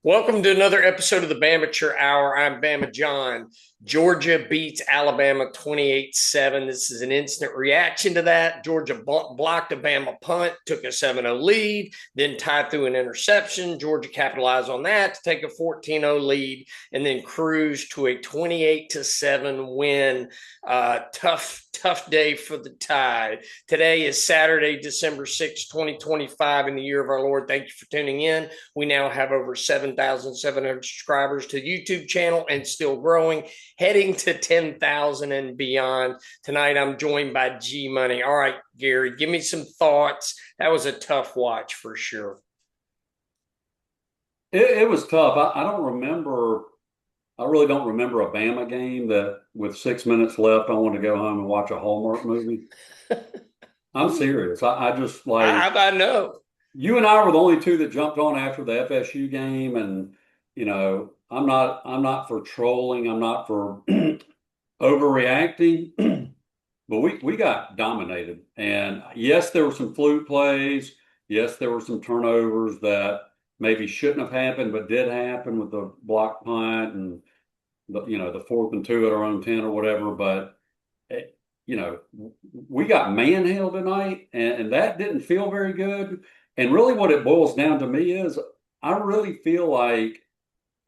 Welcome to another episode of the Bamature Hour. I'm Bama John. Georgia beats Alabama 28-7. This is an instant reaction to that. Georgia blocked a Bama punt, took a 7-0 lead, then tied through an interception. Georgia capitalized on that to take a 14-0 lead and then cruise to a 28-7 win. Tough day for the Tide. Today is Saturday, December 6, 2025, in the year of our Lord. Thank you for tuning in. We now have over 7,700 subscribers to the YouTube channel and still growing, heading to 10,000 and beyond. Tonight, I'm joined by G Money. All right, Gary, give me some thoughts. That was a tough watch for sure. It was tough. I don't remember. I really don't remember a Bama game that with 6 minutes left, I want to go home and watch a Hallmark movie. I'm serious. I just I know. you and I were the only two that jumped on after the FSU game, and I'm not for trolling. I'm not for overreacting, but we got dominated. And yes, there were some fluke plays. Yes, there were some turnovers that maybe shouldn't have happened, but did happen with the block punt and the 4th and 2 at our own 10 or whatever. But it, we got manhandled tonight, and that didn't feel very good. And really, what it boils down to me is I really feel like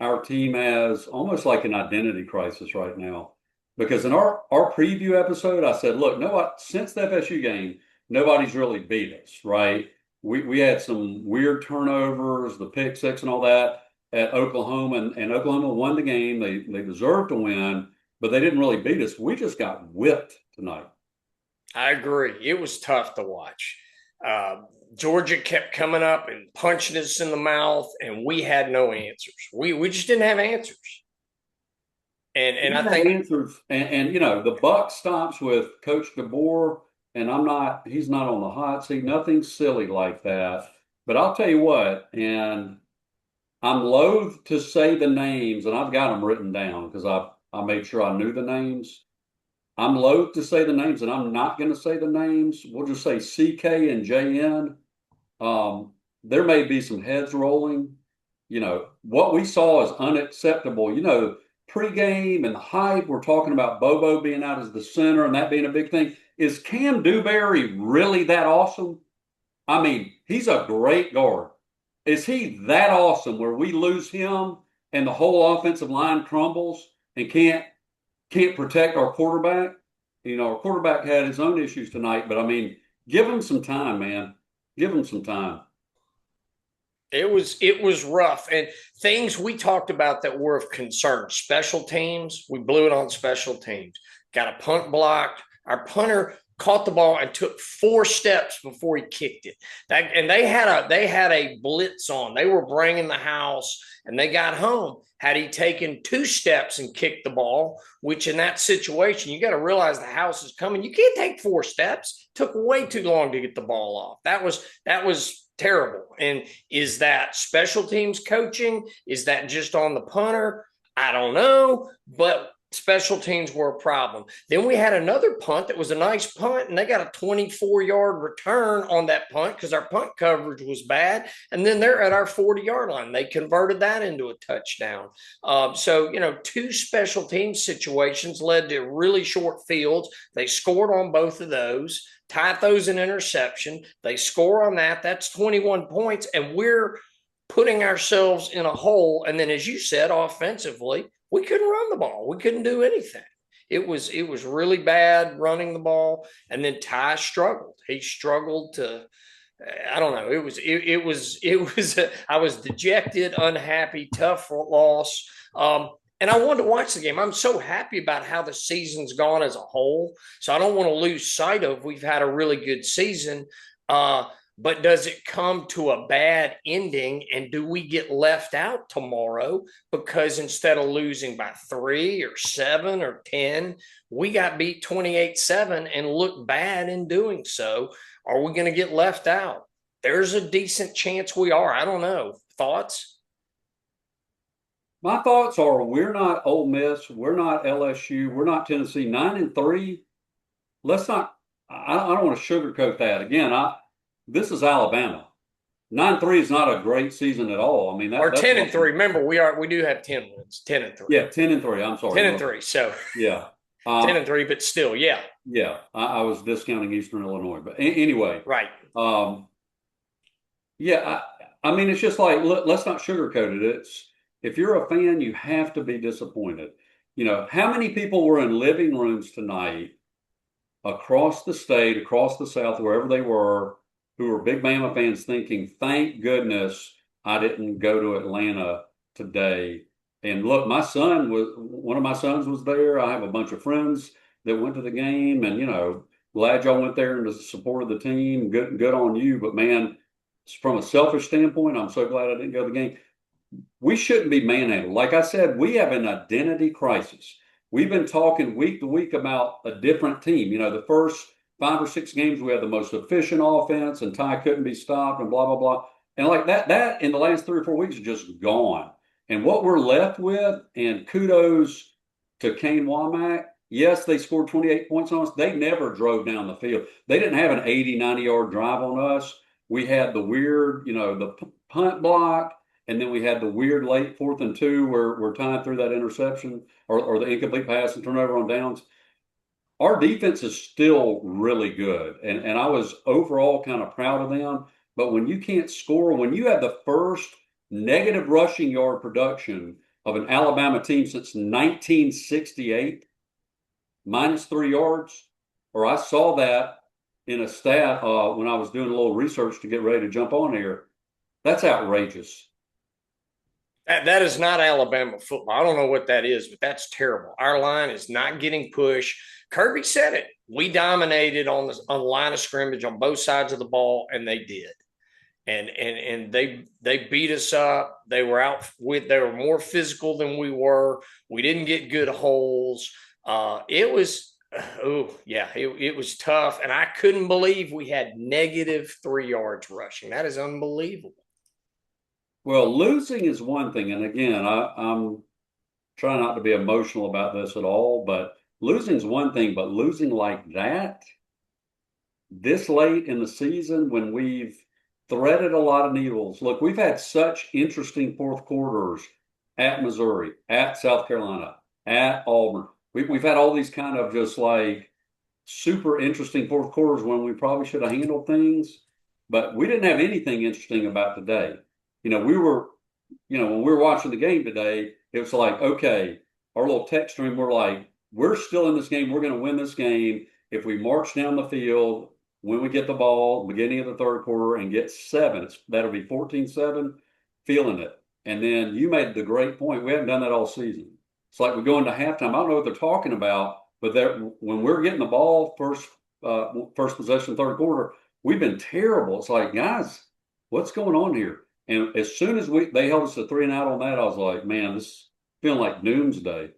our team has almost like an identity crisis right now. Because in our preview episode, I said, look, since the FSU game, nobody's really beat us, right? We had some weird turnovers, the pick six and all that at Oklahoma, and Oklahoma won the game. They deserved to win, but they didn't really beat us. We just got whipped tonight. I agree. It was tough to watch. Uh, Georgia kept coming up and punching us in the mouth, and we had no answers. We just didn't have answers. And We I had think answers, and the buck stops with Coach DeBoer, and he's not on the hot seat, nothing silly like that. But I'll tell you what, and I'm loath to say the names, and I've got them written down because I made sure I knew the names. I'm loath to say the names, and I'm not going to say the names. We'll just say CK and JN. There may be some heads rolling. What we saw is unacceptable. Pregame and hype, we're talking about Bobo being out as the center and that being a big thing. Is Cam Dewberry really that awesome? I mean, he's a great guard. Is he that awesome where we lose him and the whole offensive line crumbles and can't protect our quarterback? Our quarterback had his own issues tonight, but I mean, give him some time, man. Give him some time. it was rough, and things we talked about that were of concern. Special teams, we blew it on special teams. Got a punt blocked. Our punter caught the ball and took 4 steps before he kicked it. And they had a blitz on. They were bringing the house, and they got home. Had he taken 2 steps and kicked the ball, which in that situation, you got to realize the house is coming. You can't take 4 steps. It took way too long to get the ball off. That was terrible. And is that special teams coaching? Is that just on the punter? I don't know, but special teams were a problem. Then we had another punt that was a nice punt, and they got a 24-yard return on that punt because our punt coverage was bad. And then they're at our 40-yard line. They converted that into a touchdown. So, 2 special team situations led to really short fields. They scored on both of those. Ty throws an interception. They score on that. That's 21 points, and we're putting ourselves in a hole. And then, as you said, offensively, we couldn't run the ball. We couldn't do anything. It was really bad running the ball. And then Ty struggled. He struggled to. I don't know. I was dejected, unhappy, tough loss. And I wanted to watch the game. I'm so happy about how the season's gone as a whole. So I don't want to lose sight of we've had a really good season. But does it come to a bad ending? And do we get left out tomorrow because instead of losing by 3 or 7 or 10, we got beat 28-7 and look bad in doing so? Are we going to get left out? There's a decent chance we are. I don't know. Thoughts? My thoughts are we're not Ole Miss, we're not LSU, we're not Tennessee. 9-3. Let's not. I don't want to sugarcoat that. Again, this is Alabama. 9-3 is not a great season at all. I mean, Or that's 10-3. Remember, we do have 10 wins. 10-3. yeah, 10-3. I'm sorry. 10-3. So Yeah. 10-3, but still, yeah. Yeah. I was discounting Eastern Illinois, but anyway, Right. um, yeah, I mean, it's just like, let's not sugarcoat it. It's if you're a fan, you have to be disappointed. You know, how many people were in living rooms tonight across the state, across the South, wherever they were, who were big Bama fans thinking, thank goodness I didn't go to Atlanta today. And look, one of my sons was there. I have a bunch of friends that went to the game, and glad y'all went there and supported the team. Good on you. But man, from a selfish standpoint, I'm so glad I didn't go to the game. We shouldn't be manhandled. Like I said, we have an identity crisis. We've been talking week to week about a different team. The first 5 or 6 games, we had the most efficient offense, and Ty couldn't be stopped, and blah, blah, blah. And like that in the last 3 or 4 weeks is just gone. And what we're left with, and kudos to Kane Womack, yes, they scored 28 points on us. They never drove down the field. They didn't have an 80, 90-yard drive on us. We had the weird, the punt block. And then we had the weird late 4th and 2 where Ty threw that interception or the incomplete pass and turnover on downs. Our defense is still really good. And I was overall kind of proud of them. But when you can't score, when you have the first negative rushing yard production of an Alabama team since 1968, -3 yards, or I saw that in a stat when I was doing a little research to get ready to jump on here, that's outrageous. That is not Alabama football. I don't know what that is, but that's terrible. Our line is not getting pushed. Kirby said it. We dominated on the line of scrimmage on both sides of the ball, and they did. And they beat us up. They were more physical than we were. We didn't get good holes. It was it was tough, and I couldn't believe we had -3 yards rushing. That is unbelievable. Well, losing is one thing, and again, I'm trying not to be emotional about this at all, but losing is one thing, but losing like that this late in the season when we've threaded a lot of needles. Look, we've had such interesting fourth quarters at Missouri, at South Carolina, at Auburn. We've had all these kind of just like super interesting fourth quarters when we probably should have handled things, but we didn't have anything interesting about today. When we were watching the game today, it was like, okay, our little text stream, we're like, we're still in this game. We're going to win this game if we march down the field when we get the ball, beginning of the third quarter, and get 7. That'll be 14-7, feeling it. And then you made the great point. We haven't done that all season. It's like we go into halftime. I don't know what they're talking about, but when we're getting the ball first possession, third quarter, we've been terrible. It's like, guys, what's going on here? And as soon as they held us to 3 and out on that, I was like, man, this is feeling like doomsday.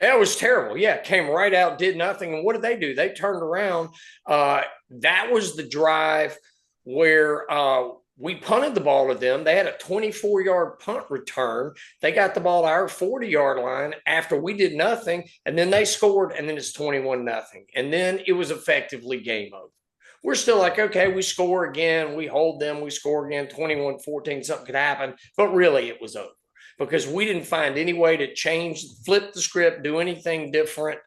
It was terrible. Yeah, came right out, did nothing. And what did they do? They turned around. That was the drive where we punted the ball to them. They had a 24-yard punt return. They got the ball to our 40-yard line after we did nothing, and then they scored, and then it's 21-0. And then it was effectively game over. We're still like, okay, we score again. We hold them. We score again, 21-14. Something could happen. But really, it was over because we didn't find any way to flip the script, do anything different.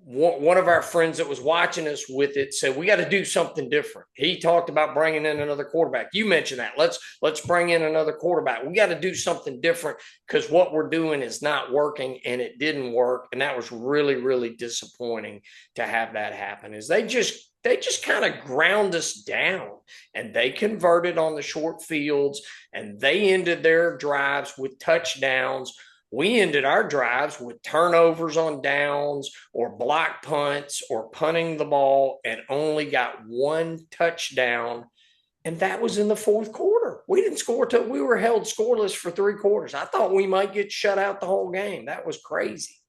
One of our friends that was watching us with it said, we got to do something different. He talked about bringing in another quarterback. You mentioned that. Let's bring in another quarterback. We got to do something different because what we're doing is not working, and it didn't work. And that was really, really disappointing to have that happen. Is they just kind of ground us down, and they converted on the short fields, and they ended their drives with touchdowns. We ended our drives with turnovers on downs or block punts or punting the ball and only got 1 touchdown. And that was in the fourth quarter. We didn't score till we were held scoreless for 3 quarters. I thought we might get shut out the whole game. That was crazy.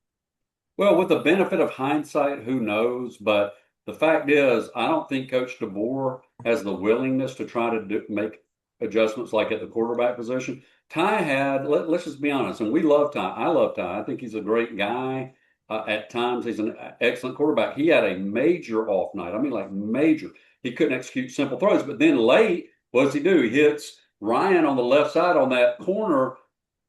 Well, with the benefit of hindsight, who knows? But the fact is, I don't think Coach DeBoer has the willingness to try to make adjustments like at the quarterback position. Ty let's just be honest, and we love Ty. I love Ty. I think he's a great guy. At times, he's an excellent quarterback. He had a major off night. I mean, like major. he couldn't execute simple throws. But then late, what does he do? He hits Ryan on the left side on that corner.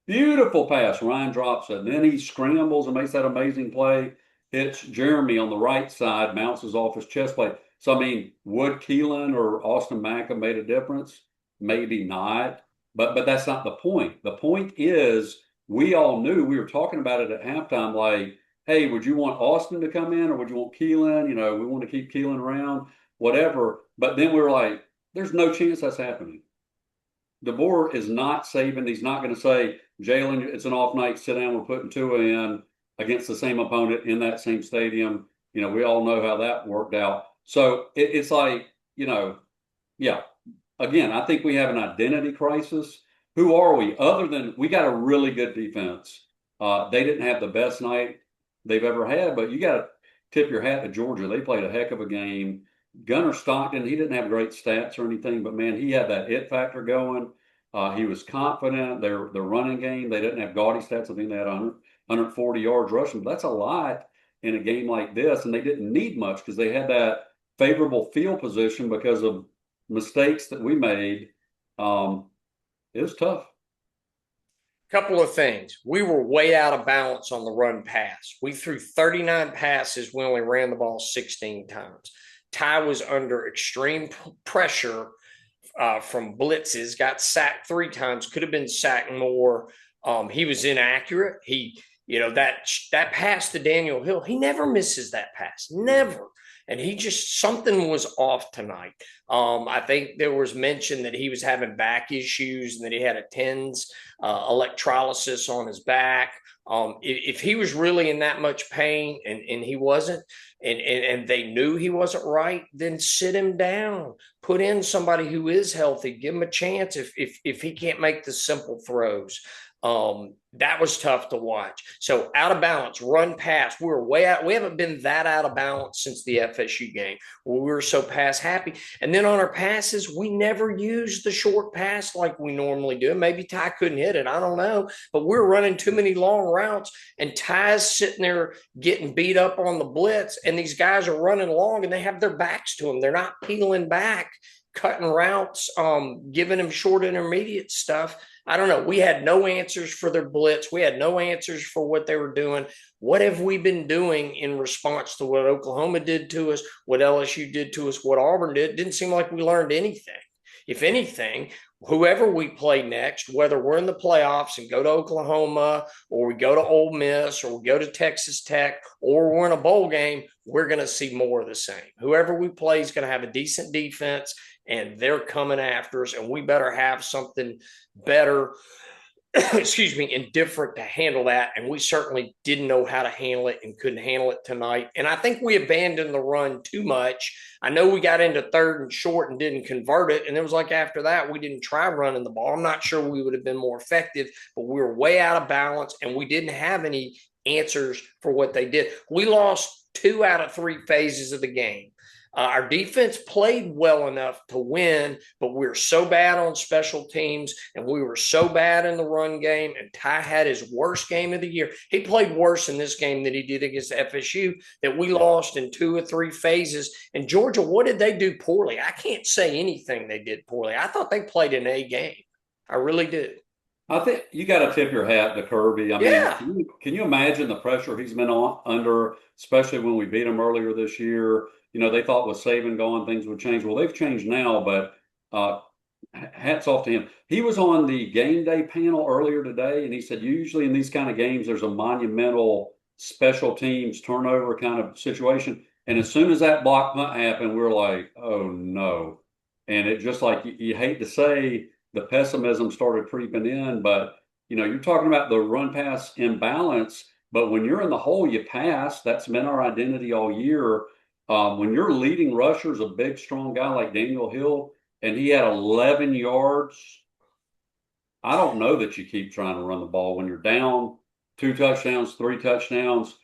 Beautiful pass. Ryan drops it. And then he scrambles and makes that amazing play. Hits Jeremy on the right side, bounces off his chest plate. So, I mean, would Keelan or Austin Mack have made a difference? Maybe not. But that's not the point. The point is, we all knew, we were talking about it at halftime, like, hey, would you want Austin to come in or would you want Keelan? You know, we want to keep Keelan around, whatever. But then we were like, there's no chance that's happening. DeBoer is not saving. He's not going to say, Jalen, it's an off night, sit down, we're putting Tua in against the same opponent in that same stadium. You know, we all know how that worked out. So it's like, you know, yeah. Again, I think we have an identity crisis. Who are we? Other than we got a really good defense. They didn't have the best night they've ever had, but you got to tip your hat to Georgia. They played a heck of a game. Gunnar Stockton, he didn't have great stats or anything, but man, he had that it factor going. He was confident. Their running game, they didn't have gaudy stats. I think they had 140 yards rushing. But that's a lot in a game like this, and they didn't need much because they had that favorable field position because of mistakes that we made. It was tough. Couple of things. We were way out of balance on the run pass. We threw 39 passes. We only ran the ball 16 times. Ty was under extreme pressure from blitzes, got sacked 3 times, could have been sacked more. He was inaccurate. That pass to Daniel Hill, he never misses that pass, never. And he just, something was off tonight. I think there was mention that he was having back issues and that he had a TENS electrolysis on his back. If he was really in that much pain and he wasn't, and they knew he wasn't right, then sit him down, put in somebody who is healthy, give him a chance if he can't make the simple throws. That was tough to watch. So out of balance, run pass. We were way out. We haven't been that out of balance since the FSU game where we were so pass happy. And then on our passes, we never used the short pass like we normally do. Maybe Ty couldn't hit it. I don't know. But we're running too many long routes and Ty's sitting there getting beat up on the blitz. And these guys are running long and they have their backs to them. They're not peeling back, cutting routes, giving them short intermediate stuff. I don't know. We had no answers for their blitz. We had no answers for what they were doing. What have we been doing in response to what Oklahoma did to us, what LSU did to us, what Auburn did? It didn't seem like we learned anything. If anything, whoever we play next, whether we're in the playoffs and go to Oklahoma or we go to Ole Miss or we go to Texas Tech or we're in a bowl game, we're going to see more of the same. Whoever we play is going to have a decent defense and they're coming after us, and we better have something better, and different to handle that. And we certainly didn't know how to handle it and couldn't handle it tonight. And I think we abandoned the run too much. I know we got into 3rd and short and didn't convert it. And it was like after that, we didn't try running the ball. I'm not sure we would have been more effective, but we were way out of balance and we didn't have any answers for what they did. We lost 2 out of 3 phases of the game. Our defense played well enough to win, but we were so bad on special teams and we were so bad in the run game. And Ty had his worst game of the year. He played worse in this game than he did against FSU, that we lost in 2 or 3 phases. And Georgia, what did they do poorly? I can't say anything they did poorly. I thought they played an A game. I really did. I think you got to tip your hat to Kirby. I mean, can you imagine the pressure he's been under, especially when we beat him earlier this year? You know, they thought with Saban gone, things would change. Well, they've changed now, but hats off to him. He was on the game day panel earlier today, and he said usually in these kind of games, there's a monumental special teams turnover kind of situation. And as soon as that block punt happened, we're like, oh, no. And it just like you hate to say the pessimism started creeping in, but, you know, you're talking about the run pass imbalance. But when you're in the hole, you pass. That's been our identity all year. When your leading rusher is a big, strong guy like Daniel Hill, and he had 11 yards, I don't know that you keep trying to run the ball when you're down 2 touchdowns, 3 touchdowns.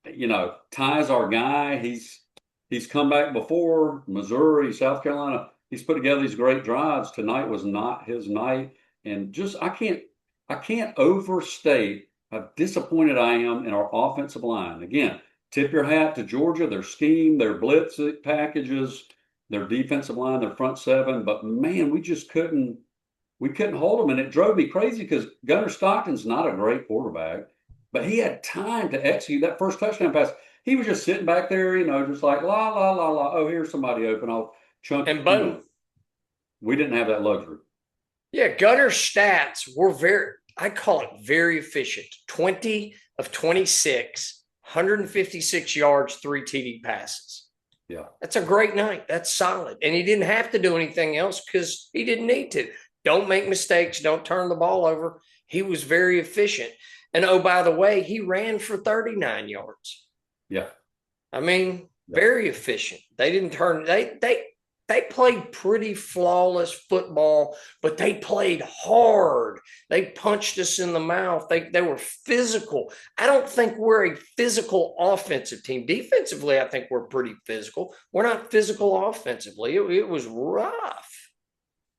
You know, Ty's our guy. He's come back before, Missouri, South Carolina. He's put together these great drives. Tonight was not his night. And just I can't overstate how disappointed I am in our offensive line. Again, tip your hat to Georgia, their scheme, their blitz packages. their defensive line, their front seven, but man, we couldn't hold them, and it drove me crazy because Gunnar Stockton's not a great quarterback, but he had time to execute that first touchdown pass. He was just sitting back there, just like la la la la. Oh, here's somebody open. I'll chunk And it. boom. We didn't have that luxury. Yeah, Gunner's stats were I call it very efficient. 20 of 26, 156 yards, 3 TD passes. Yeah. That's a great night. That's solid. And he didn't have to do anything else because he didn't need to. Don't make mistakes. Don't turn the ball over. He was very efficient. And oh, by the way, he ran for 39 yards. Yeah. I mean, very efficient. They didn't turn they played pretty flawless football, but they played hard. They punched us in the mouth. They were physical. I don't think we're a physical offensive team. Defensively, I think we're pretty physical. We're not physical offensively. It was rough.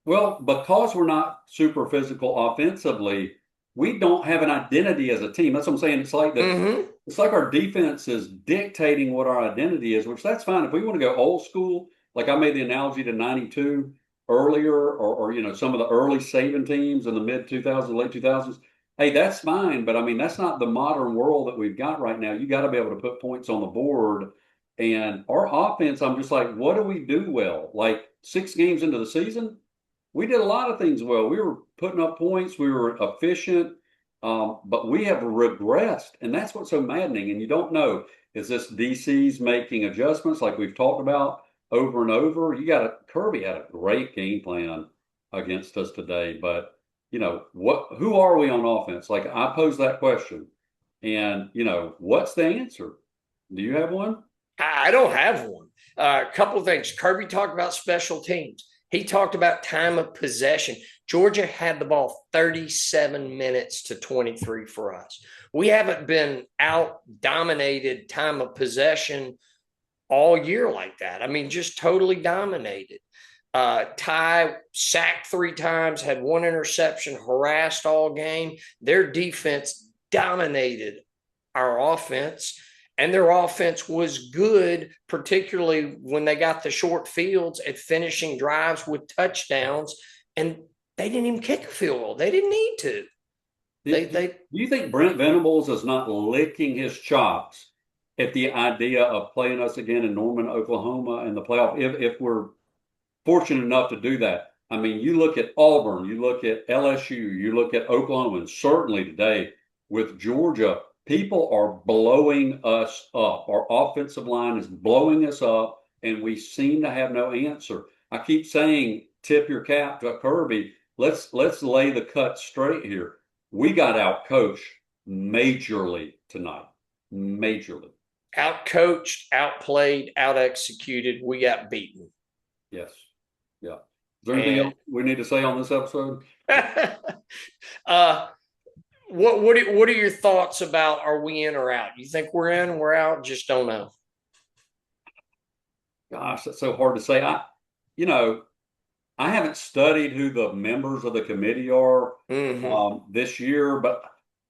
Well, because we're not super physical offensively, we don't have an identity as a team. That's what I'm saying. It's like it's like our defense is dictating what our identity is, which that's fine. If we want to go old school, like I made the analogy to 92 earlier, or some of the early Saban teams in the mid 2000s, late 2000s. Hey, that's fine, but I mean that's not the modern world that we've got right now. You got to be able to put points on the board, and our offense. I'm just like, what do we do well? Like 6 games into the season, we did a lot of things well. We were putting up points. We were efficient, but we have regressed, and that's what's so maddening. And you don't know, is this DC's making adjustments like we've talked about over and over? Kirby had a great game plan against us today, but who are we on offense? Like I posed that question, and what's the answer? Do you have one? I don't have one. A couple of things. Kirby talked about special teams. He talked about time of possession. Georgia had the ball 37 minutes to 23 for us. We haven't been out dominated time of possession all year like that. I mean, just totally dominated. Ty sacked 3 times, had 1 interception, harassed all game. Their defense dominated our offense. And their offense was good, particularly when they got the short fields at finishing drives with touchdowns. And they didn't even kick a field goal. They didn't need to. Do you think Brent Venables is not licking his chops at the idea of playing us again in Norman, Oklahoma in the playoff, if we're fortunate enough to do that? I mean, you look at Auburn, you look at LSU, you look at Oklahoma, and certainly today with Georgia, people are blowing us up. Our offensive line is blowing us up, and we seem to have no answer. I keep saying, tip your cap to Kirby. Let's lay the cut straight here. We got out-coached majorly tonight. Majorly. Out-coached, outplayed, out-executed. We got beaten. Yes. Yeah. Is there anything else we need to say on this episode? What are your thoughts about, are we in or out? You think we're in, we're out? Just don't know. Gosh, that's so hard to say. I haven't studied who the members of the committee are this year, but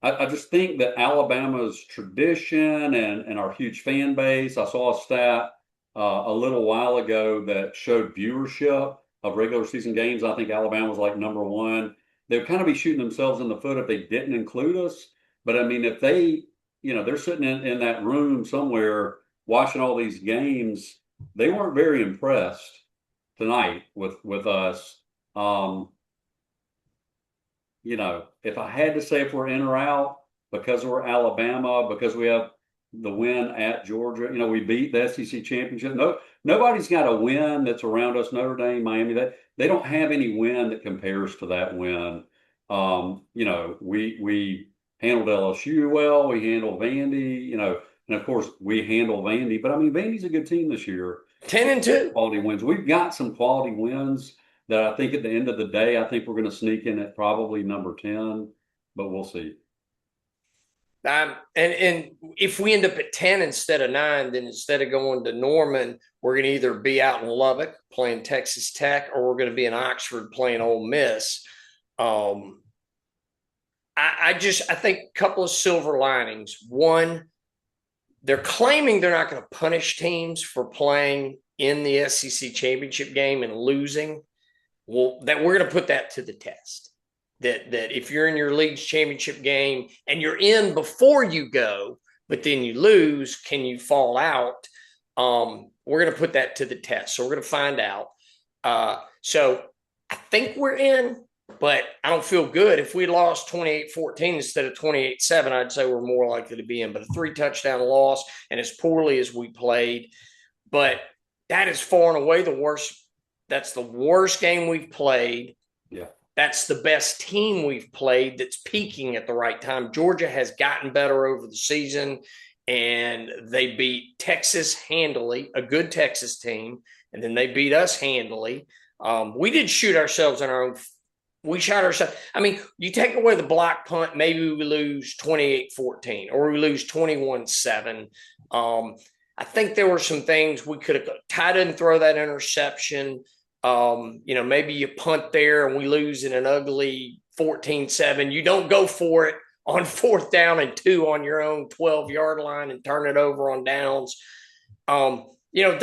I just think that Alabama's tradition and our huge fan base. I saw a stat a little while ago that showed viewership of regular season games. I think Alabama was like number 1. They'd kind of be shooting themselves in the foot if they didn't include us. But I mean, if they, they're sitting in that room somewhere watching all these games, they weren't very impressed tonight with us. If I had to say if we're in or out, because we're Alabama, because we have the win at Georgia, we beat the SEC championship. Nobody's got a win that's around us. Notre Dame, Miami, they don't have any win that compares to that win. We handled LSU well. We handled Vandy, and of course we handled Vandy. But I mean, Vandy's a good team this year. 10-2. Quality wins. We've got some quality wins that I think at the end of the day, I think we're going to sneak in at probably number 10, but we'll see. And if we end up at 10 instead of 9, then instead of going to Norman, we're going to either be out in Lubbock playing Texas Tech, or we're going to be in Oxford playing Ole Miss. I think a couple of silver linings. One, they're claiming they're not going to punish teams for playing in the SEC championship game and losing, well, that we're going to put that to the test. That if you're in your league's championship game and you're in before you go, but then you lose, can you fall out? We're going to put that to the test. So we're going to find out. So I think we're in, but I don't feel good. If we lost 28-14 instead of 28-7, I'd say we're more likely to be in. But a 3-touchdown loss, and as poorly as we played, but that is far and away the worst. That's the worst game we've played. Yeah. That's the best team we've played that's peaking at the right time. Georgia has gotten better over the season, and they beat Texas handily, a good Texas team, and then they beat us handily. We did shoot ourselves in our own. We shot ourselves. I mean, you take away the block punt, maybe we lose 28-14 or we lose 21-7. I think there were some things we could have. Ty didn't throw that interception. Maybe you punt there and we lose in an ugly 14-7. You don't go for it on 4th down and 2 on your own 12-yard line and turn it over on downs. There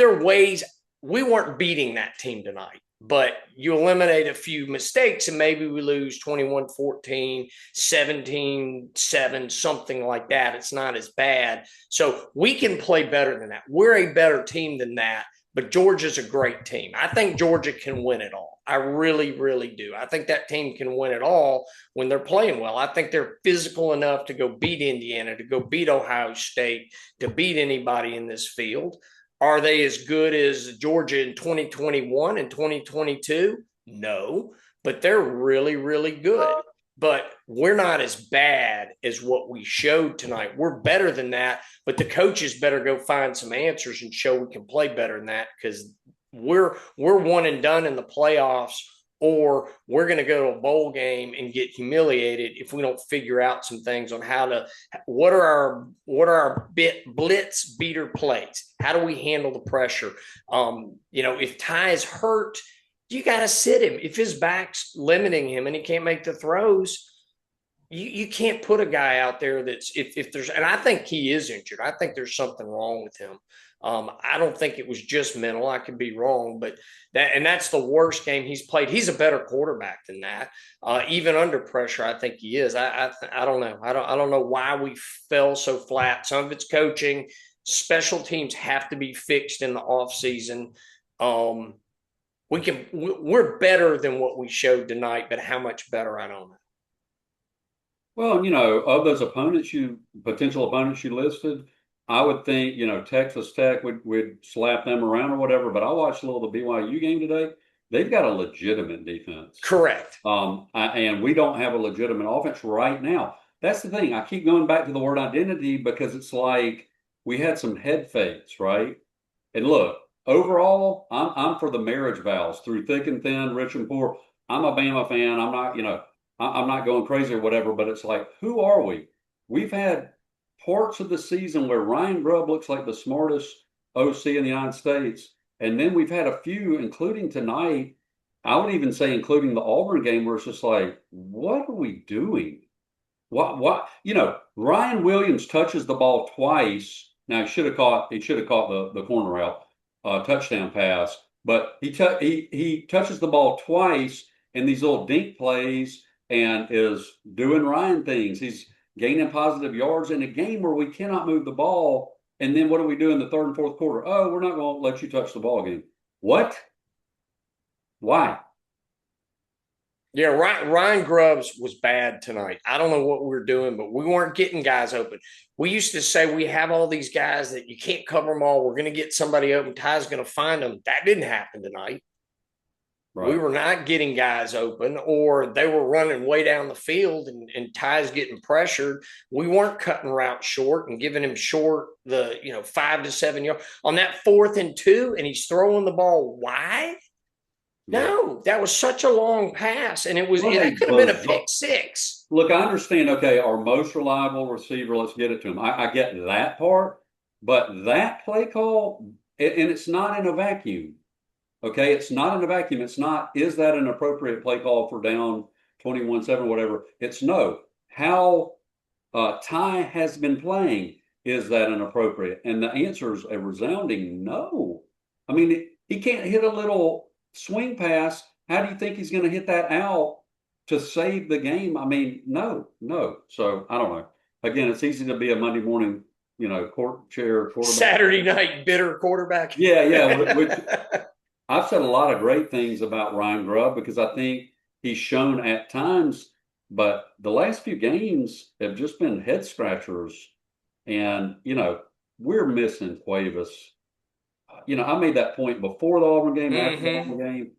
are ways. We weren't beating that team tonight, but you eliminate a few mistakes and maybe we lose 21-14, 17-7, something like that. It's not as bad. So we can play better than that. We're a better team than that, but Georgia's a great team. I think Georgia can win it all. I really, really do. I think that team can win it all when they're playing well. I think they're physical enough to go beat Indiana, to go beat Ohio State, to beat anybody in this field. Are they as good as Georgia in 2021 and 2022? No, but they're really, really good. But we're not as bad as what we showed tonight. We're better than that, but the coaches better go find some answers and show we can play better than that, because we're one and done in the playoffs, or we're going to go to a bowl game and get humiliated if we don't figure out some things on what are our blitz beater plays? How do we handle the pressure? If Ty is hurt, you got to sit him. If his back's limiting him and he can't make the throws, you can't put a guy out there that's if there's, and I think he is injured. I think there's something wrong with him. I don't think it was just mental. I could be wrong, but that's the worst game he's played. He's a better quarterback than that. Even under pressure, I think he is. I don't know. I don't know why we fell so flat. Some of it's coaching. Special teams have to be fixed in the offseason. We're better than what we showed tonight, but how much better, I don't know. Well, of those potential opponents you listed, I would think, Texas Tech would slap them around or whatever. But I watched a little of the BYU game today. They've got a legitimate defense. Correct. And we don't have a legitimate offense right now. That's the thing. I keep going back to the word identity because it's like we had some head fakes, right? And look, overall, I'm for the marriage vows through thick and thin, rich and poor. I'm a Bama fan. I'm not, I'm not going crazy or whatever, but it's like, who are we? We've had parts of the season where Ryan Grubb looks like the smartest OC in the United States. And then we've had a few, including tonight, I would even say including the Auburn game, where it's just like, what are we doing? What, Ryan Williams touches the ball twice. Now he should have caught the corner route, touchdown pass, but he touches the ball twice in these little dink plays and is doing Ryan things. He's gaining positive yards in a game where we cannot move the ball. And then what do we do in the 3rd and 4th quarter? Oh, we're not going to let you touch the ball again. What? Why? Yeah, Ryan Grubbs was bad tonight. I don't know what we were doing, but we weren't getting guys open. We used to say we have all these guys that you can't cover them all. We're going to get somebody open. Ty's going to find them. That didn't happen tonight. Right. We were not getting guys open, or they were running way down the field and Ty's getting pressured. We weren't cutting routes short and giving him short 5 to 7 yards. On that 4th and 2, and he's throwing the ball wide. No, that was such a long pass, and it could have been a pick six. Look, I understand, okay, our most reliable receiver, let's get it to him. I get that part, but that play call, and it's not in a vacuum. Okay, it's not in a vacuum. It's not, is that an appropriate play call for down 21-7, whatever? It's no. How Ty has been playing, is that inappropriate? And the answer is a resounding no. I mean, he can't hit a little swing pass. How do you think he's going to hit that out to save the game? I mean, no, no. So I don't know. Again, it's easy to be a Monday morning, court chair quarterback. Saturday night bitter quarterback. Yeah, yeah. Which I've said a lot of great things about Ryan Grubb because I think he's shown at times, but the last few games have just been head scratchers. And, we're missing Cuevas. I made that point before the Auburn game, after the Auburn game.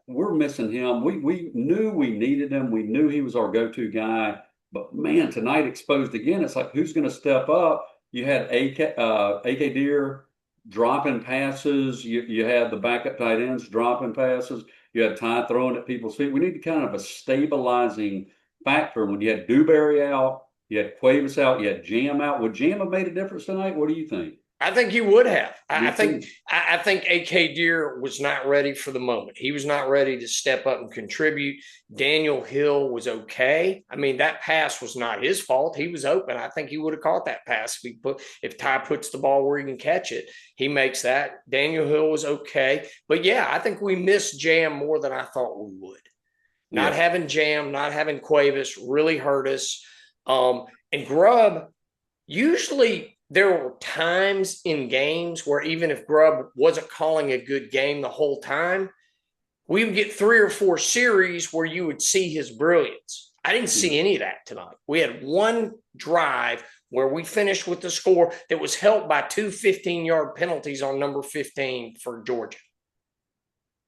We're missing him. We knew we needed him. We knew he was our go-to guy. But man, tonight exposed again. It's like who's going to step up? You had AK Deer dropping passes. You had the backup tight ends dropping passes. You had Ty throwing at people's feet. We need kind of a stabilizing factor. When you had Dewberry out, you had Cuevas out, you had Jam out. Would Jam have made a difference tonight? What do you think? I think he would have. I think AK Deer was not ready for the moment. He was not ready to step up and contribute. Daniel Hill was okay. I mean, that pass was not his fault. He was open. I think he would have caught that pass if Ty puts the ball where he can catch it. He makes that. Daniel Hill was okay. But yeah, I think we missed Jam more than I thought we would. Not having Jam, not having Cuevas really hurt us. And Grubb, usually there were times in games where even if Grubb wasn't calling a good game the whole time, we would get 3 or 4 series where you would see his brilliance. I didn't see any of that tonight. We had one drive where we finished with the score that was helped by 2 15-yard penalties on number 15 for Georgia.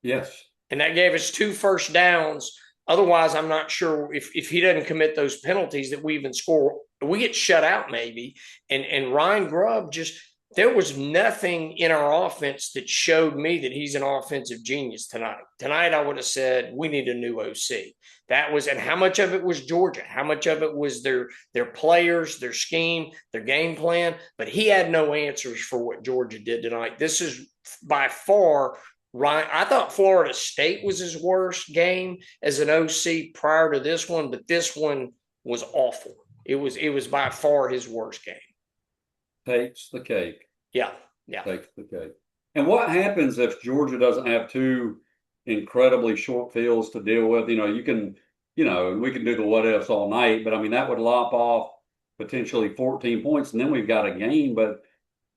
Yes. And that gave us 2 first downs. Otherwise, I'm not sure if he doesn't commit those penalties that we even score. We get shut out maybe. And Ryan Grubb there was nothing in our offense that showed me that he's an offensive genius tonight. Tonight, I would have said we need a new OC. And how much of it was Georgia? How much of it was their players, their scheme, their game plan? But he had no answers for what Georgia did tonight. This is by far Ryan. I thought Florida State was his worst game as an OC prior to this one, but this one was awful. It was by far his worst game. Takes the cake. Yeah. Takes the cake. And what happens if Georgia doesn't have 2 incredibly short fields to deal with? We can do the what ifs all night, but I mean, that would lop off potentially 14 points, and then we've got a game, but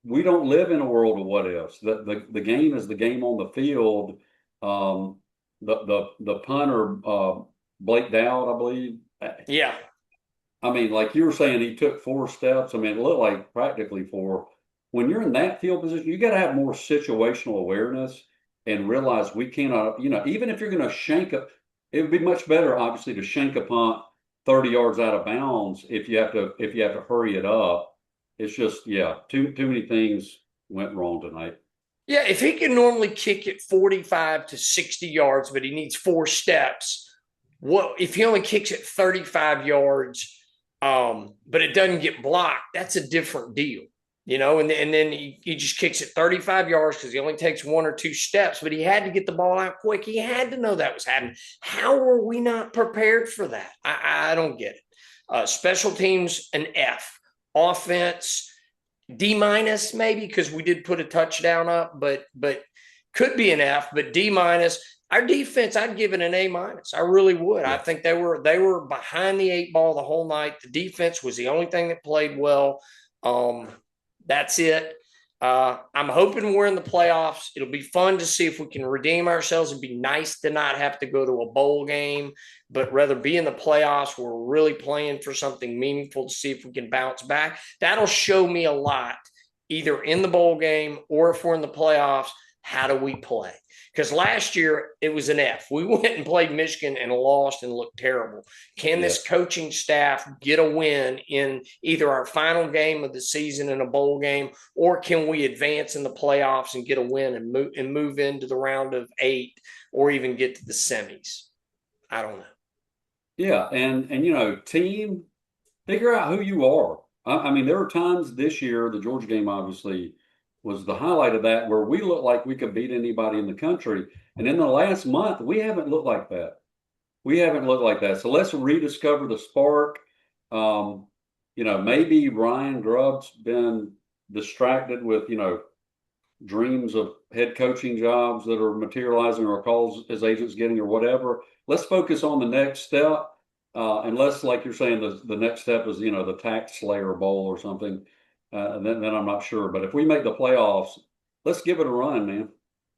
we don't live in a world of what ifs. The game is the game on the field. The punter, Blake Dowd, I believe. Yeah. I mean, like you were saying, he took 4 steps. I mean, it looked like practically 4. When you're in that field position, you got to have more situational awareness and realize we cannot, even if you're going to shank it would be much better, obviously, to shank a punt 30 yards out of bounds if you have to hurry it up. It's just, too many things went wrong tonight. Yeah, if he can normally kick it 45 to 60 yards, but he needs 4 steps, if he only kicks it 35 yards, but it doesn't get blocked, that's a different deal, and then he just kicks it 35 yards because he only takes 1 or 2 steps, but he had to get the ball out quick. He had to know that was happening. How were we not prepared for that? I don't get it. Special teams, an F. Offense, D- maybe, because we did put a touchdown up, but could be an F, but D-. Our defense, I'd give it an A-. I really would. Yeah. I think they were behind the 8 ball the whole night. The defense was the only thing that played well. That's it. I'm hoping we're in the playoffs. It'll be fun to see if we can redeem ourselves. It'd be nice to not have to go to a bowl game, but rather be in the playoffs. We're really playing for something meaningful to see if we can bounce back. That'll show me a lot, either in the bowl game or if we're in the playoffs. How do we play? Because last year it was an F. We went and played Michigan and lost and looked terrible. Can this coaching staff get a win in either our final game of the season in a bowl game, or can we advance in the playoffs and get a win and move into the round of 8 or even get to the semis? I don't know. Yeah, and team, figure out who you are. I mean, there were times this year, the Georgia game obviously was the highlight of that, where we looked like we could beat anybody in the country. And in the last month, we haven't looked like that. So let's rediscover the spark. Maybe Ryan Grubb's been distracted with, dreams of head coaching jobs that are materializing or calls his agents getting or whatever. Let's focus on the next step. Unless, like you're saying, the next step is, the Tax Slayer Bowl or something. Then I'm not sure. But if we make the playoffs, let's give it a run, man.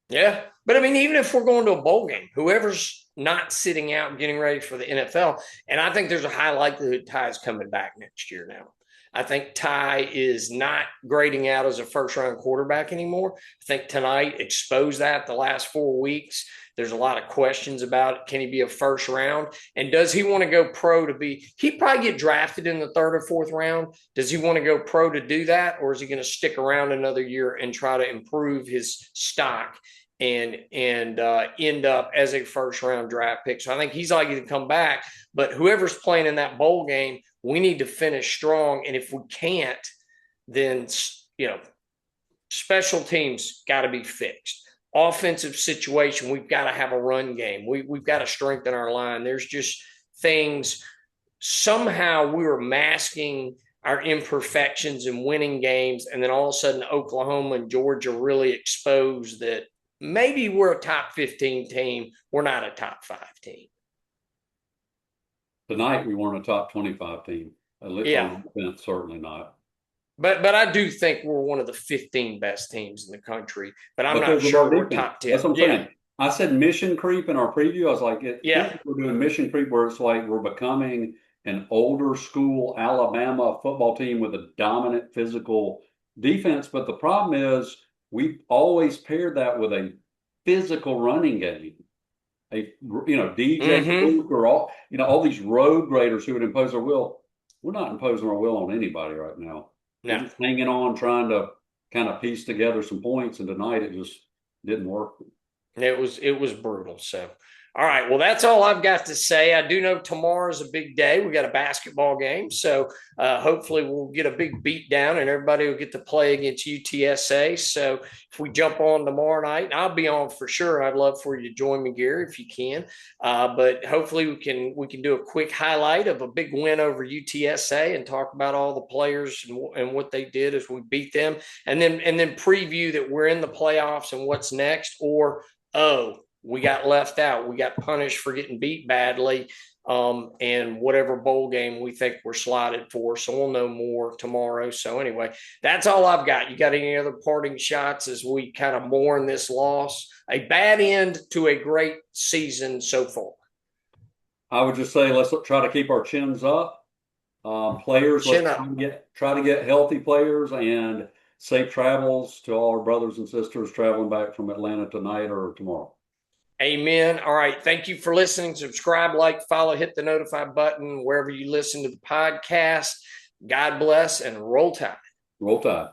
Yeah. But I mean, even if we're going to a bowl game, whoever's not sitting out and getting ready for the NFL, and I think there's a high likelihood Ty's coming back next year now. I think Ty is not grading out as a first round quarterback anymore. I think tonight exposed that the last 4 weeks. There's a lot of questions about it. Can he be a first round? And does he want to go pro to be? He'd probably get drafted in the third or fourth round. Does he want to go pro to do that? Or is he going to stick around another year and try to improve his stock and end up as a first round draft pick? So I think he's likely to come back. But whoever's playing in that bowl game, we need to finish strong. And if we can't, then, special teams got to be fixed. Offensive situation, we've got to have a run game. We've got to strengthen our line. There's just things. Somehow we were masking our imperfections in winning games. And then all of a sudden, Oklahoma and Georgia really exposed that maybe we're a top 15 team. We're not a top 5 team. Tonight, we weren't a top 25 team. Yeah. Defense, certainly not. But I do think we're one of the 15 best teams in the country. But I'm not sure we're top 10. That's what I'm saying. I said mission creep in our preview. I was like, we're doing mission creep where it's like we're becoming an older school Alabama football team with a dominant physical defense. But the problem is we always paired that with a physical running game. DJ or all these road graders who would impose their will. We're not imposing our will on anybody right now. No. We're just hanging on, trying to kind of piece together some points, and tonight it just didn't work. It was brutal. So, all right. Well, that's all I've got to say. I do know tomorrow's a big day. We got a basketball game. So hopefully we'll get a big beat down and everybody will get to play against UTSA. So if we jump on tomorrow night, and I'll be on for sure. I'd love for you to join me, Gary, if you can. But hopefully we can do a quick highlight of a big win over UTSA and talk about all the players and what they did as we beat them. And then preview that we're in the playoffs and what's next, or, we got left out. We got punished for getting beat badly, and whatever bowl game we think we're slotted for. So we'll know more tomorrow. So anyway, that's all I've got. You got any other parting shots as we kind of mourn this loss? A bad end to a great season so far. I would just say let's try to keep our chins up. Players, try to get healthy players, and safe travels to all our brothers and sisters traveling back from Atlanta tonight or tomorrow. Amen. All right. Thank you for listening. Subscribe, like, follow, hit the notify button wherever you listen to the podcast. God bless and roll tide. Roll tide.